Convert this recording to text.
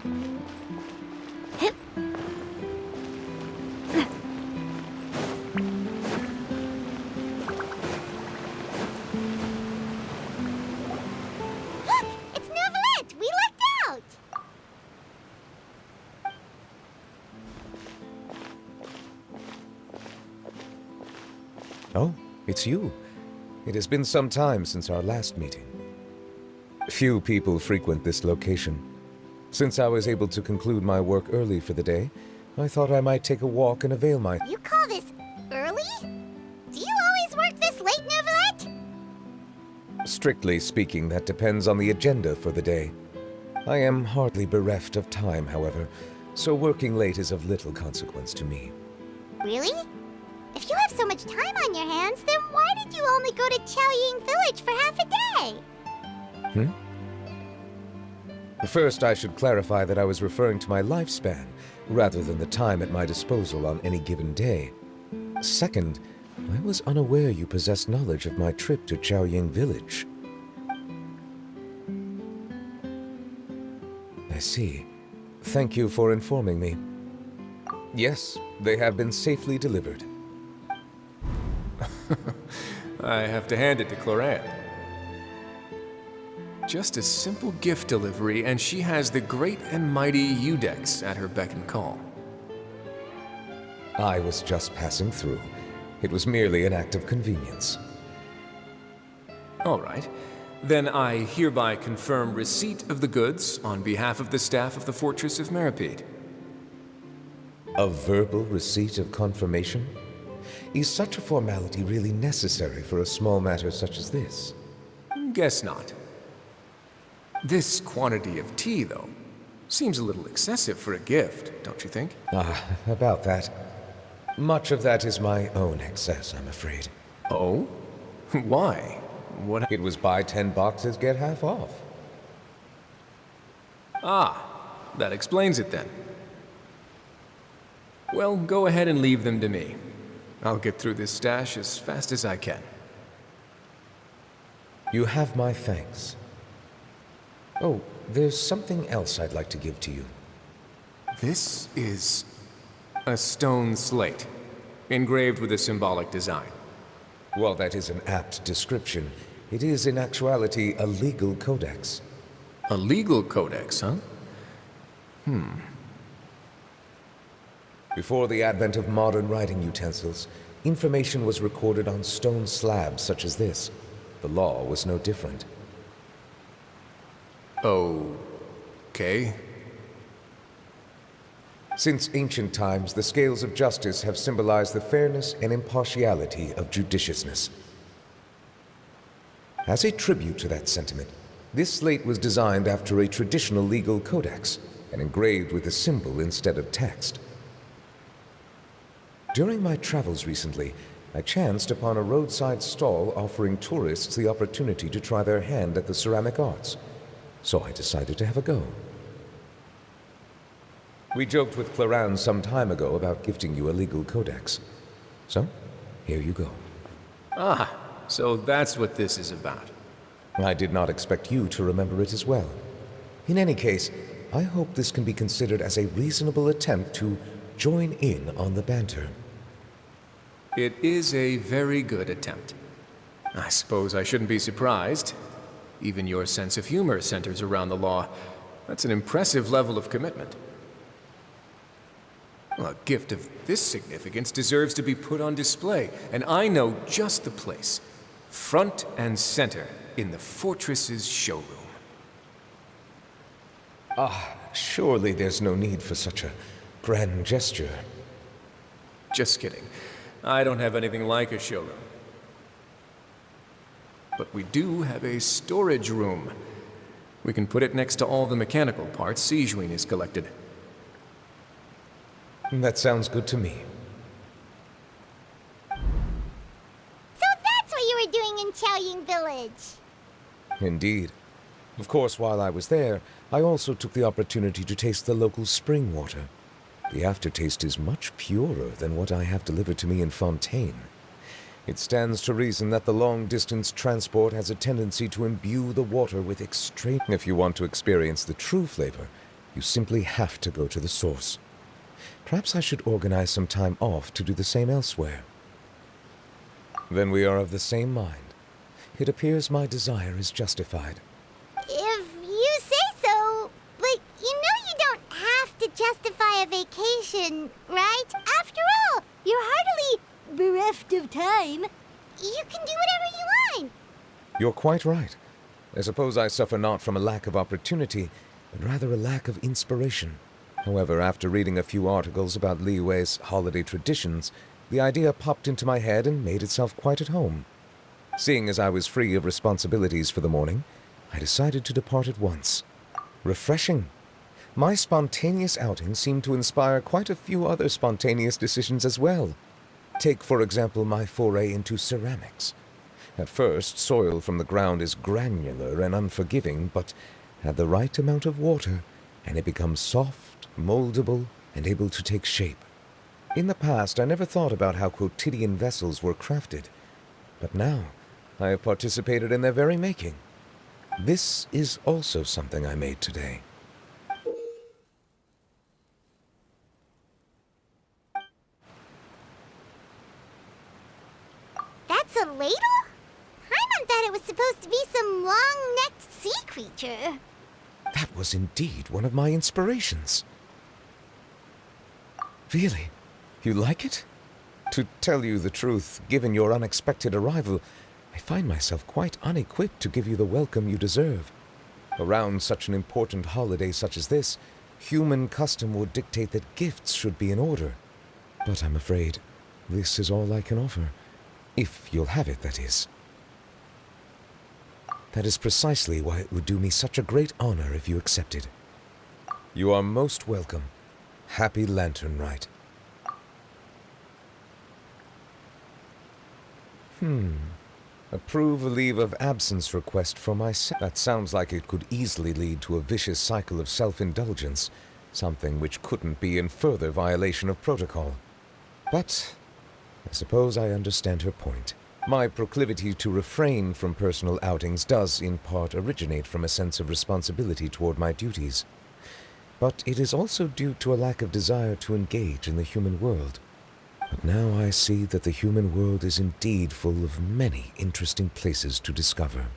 It's Neuvillete! We lucked out! Oh, it's you. It has been some time since our last meeting. Few people frequent this location. Since I was able to conclude my work early for the day, I thought I might take a walk and avail my... You call this early? Do you always work this late, Neuvillete? Strictly speaking, that depends on the agenda for the day. I am hardly bereft of time, however, so working late is of little consequence to me. Really? If you have so much time on your hands, then why did you only go to Chaoying Village for half a day? First, I should clarify that I was referring to my lifespan, rather than the time at my disposal on any given day. Second, I was unaware you possessed knowledge of my trip to Chaoying Village. I see. Thank you for informing me. Yes, they have been safely delivered. I have to hand it to Cloran. Just a simple gift delivery, and she has the great and mighty Udex at her beck and call. I was just passing through. It was merely an act of convenience. All right. Then I hereby confirm receipt of the goods on behalf of the staff of the Fortress of Meripede. A verbal receipt of confirmation? Is such a formality really necessary for a small matter such as this? Guess not. This quantity of tea, though, seems a little excessive for a gift, don't you think? About that. Much of that is my own excess, I'm afraid. Oh? Why? What? It was buy 10 boxes, get half off. Ah, that explains it then. Well, go ahead and leave them to me. I'll get through this stash as fast as I can. You have my thanks. Oh, there's something else I'd like to give to you. This is a stone slate, engraved with a symbolic design. While that is an apt description, it is in actuality a legal codex. A legal codex, huh? Before the advent of modern writing utensils, information was recorded on stone slabs such as this. The law was no different. Okay. Since ancient times, the scales of justice have symbolized the fairness and impartiality of judiciousness. As a tribute to that sentiment, this slate was designed after a traditional legal codex and engraved with a symbol instead of text. During my travels recently, I chanced upon a roadside stall offering tourists the opportunity to try their hand at the ceramic arts, so I decided to have a go. We joked with Cloran some time ago about gifting you a legal codex. So, here you go. Ah, so that's what this is about. I did not expect you to remember it as well. In any case, I hope this can be considered as a reasonable attempt to join in on the banter. It is a very good attempt. I suppose I shouldn't be surprised. Even your sense of humor centers around the law. That's an impressive level of commitment. Well, a gift of this significance deserves to be put on display, and I know just the place. Front and center in the Fortress's showroom. Surely there's no need for such a grand gesture. Just kidding. I don't have anything like a showroom. But we do have a storage room. We can put it next to all the mechanical parts Sijuin has collected. That sounds good to me. So that's what you were doing in Chaoying Village. Indeed. Of course, while I was there, I also took the opportunity to taste the local spring water. The aftertaste is much purer than what I have delivered to me in Fontaine. It stands to reason that the long-distance transport has a tendency to imbue the water with extreme... If you want to experience the true flavor, You simply have to go to the source. Perhaps I should organize some time off to do the same elsewhere. Then we are of the same mind. It appears my desire is justified. If you say so, but you know you don't have to justify a vacation, right? After all, you're heartily bereft of time. You can do whatever you want. You're quite right. I suppose I suffer not from a lack of opportunity, but rather a lack of inspiration. However, after reading a few articles about Liyue's holiday traditions, the idea popped into my head and made itself quite at home. Seeing as I was free of responsibilities for the morning, I decided to depart at once. Refreshing. My spontaneous outing seemed to inspire quite a few other spontaneous decisions as well. Take, for example, my foray into ceramics. At first, soil from the ground is granular and unforgiving, but add the right amount of water, and it becomes soft, moldable, and able to take shape. In the past, I never thought about how quotidian vessels were crafted, but now I have participated in their very making. This is also something I made today. That's a ladle? Paimon thought it was supposed to be some long-necked sea creature. That was indeed one of my inspirations. Really? You like it? To tell you the truth, given your unexpected arrival, I find myself quite unequipped to give you the welcome you deserve. Around such an important holiday such as this, human custom would dictate that gifts should be in order. But I'm afraid this is all I can offer. If you'll have it, that is. That is precisely why it would do me such a great honor if you accepted. You are most welcome. Happy Lantern Rite. Approve a leave of absence request for myself. That sounds like it could easily lead to a vicious cycle of self-indulgence, something which couldn't be in further violation of protocol. But I suppose I understand her point. My proclivity to refrain from personal outings does, in part, originate from a sense of responsibility toward my duties. But it is also due to a lack of desire to engage in the human world. But now I see that the human world is indeed full of many interesting places to discover.